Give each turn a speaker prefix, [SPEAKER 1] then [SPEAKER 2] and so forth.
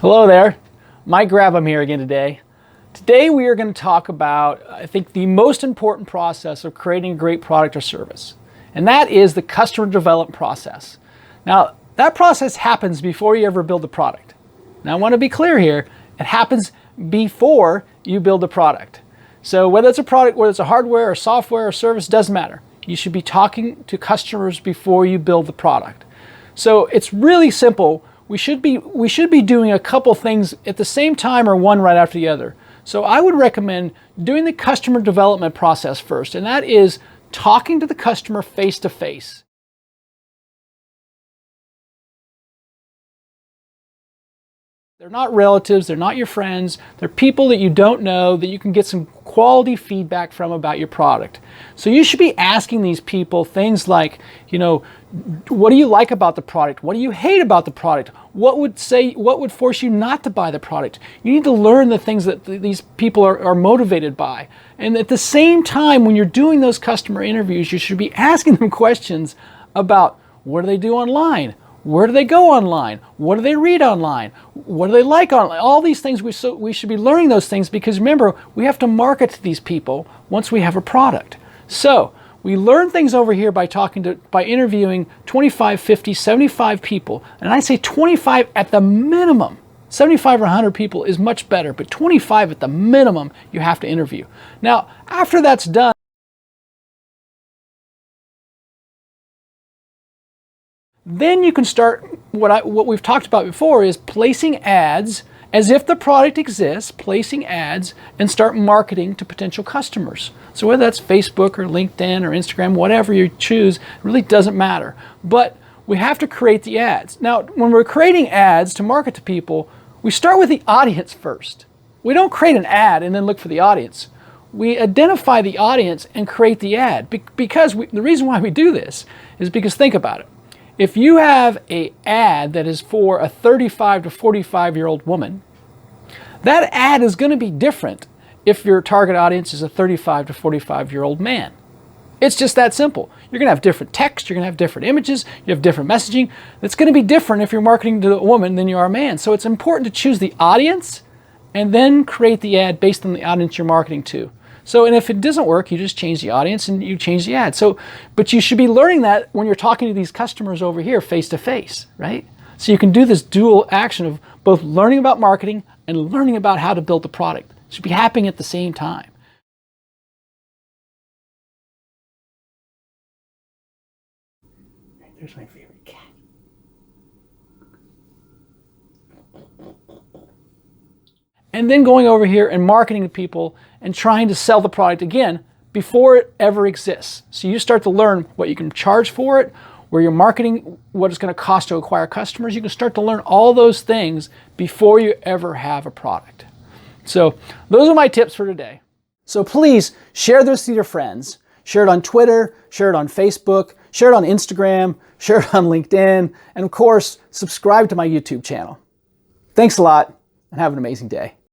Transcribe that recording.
[SPEAKER 1] Hello there, Mike Grabham here again today. Today we are going to talk about, I think, the most important process of creating a great product or service, and that is the customer development process. Now, that process happens before you ever build the product. Now, I want to be clear here, it happens before you build the product. So whether it's a product, whether it's a hardware or software or service, doesn't matter. You should be talking to customers before you build the product. So it's really simple. We should be doing a couple things at the same time or one right after the other. So I would recommend doing the customer development process first, and that is talking to the customer face to face. They're not relatives, they're not your friends, they're people that you don't know that you can get some quality feedback from about your product. So you should be asking these people things like, what do you like about the product? What do you hate about the product? What would force you not to buy the product? You need to learn the things that these people are motivated by. And at the same time, when you're doing those customer interviews, you should be asking them questions about what do they do online? Where do they go online? What do they read online? What do they like online? All these things, we should be learning those things because remember, we have to market to these people once we have a product. So we learn things over here by interviewing 25, 50, 75 people. And I say 25 at the minimum. 75 or 100 people is much better, but 25 at the minimum you have to interview. Now, after that's done, then you can start what we've talked about before is placing ads as if the product exists, placing ads and start marketing to potential customers. So whether that's Facebook or LinkedIn or Instagram, whatever you choose, it really doesn't matter. But we have to create the ads. Now, when we're creating ads to market to people, we start with the audience first. We don't create an ad and then look for the audience. We identify the audience and create the ad. The reason why we do this is because think about it. If you have an ad that is for a 35 to 45-year-old woman, that ad is going to be different if your target audience is a 35 to 45-year-old man. It's just that simple. You're going to have different text, you're going to have different images, you have different messaging. It's going to be different if you're marketing to a woman than you are a man. So it's important to choose the audience and then create the ad based on the audience you're marketing to. So, and if it doesn't work, you just change the audience and you change the ad. But you should be learning that when you're talking to these customers over here face to face, right? So you can do this dual action of both learning about marketing and learning about how to build the product. It should be happening at the same time. There's my favorite cat. And then going over here and marketing to people and trying to sell the product again before it ever exists. So you start to learn what you can charge for it, where you're marketing, what it's going to cost to acquire customers. You can start to learn all those things before you ever have a product. So those are my tips for today. So please share this with your friends. Share it on Twitter, share it on Facebook, share it on Instagram, share it on LinkedIn, and of course, subscribe to my YouTube channel. Thanks a lot and have an amazing day.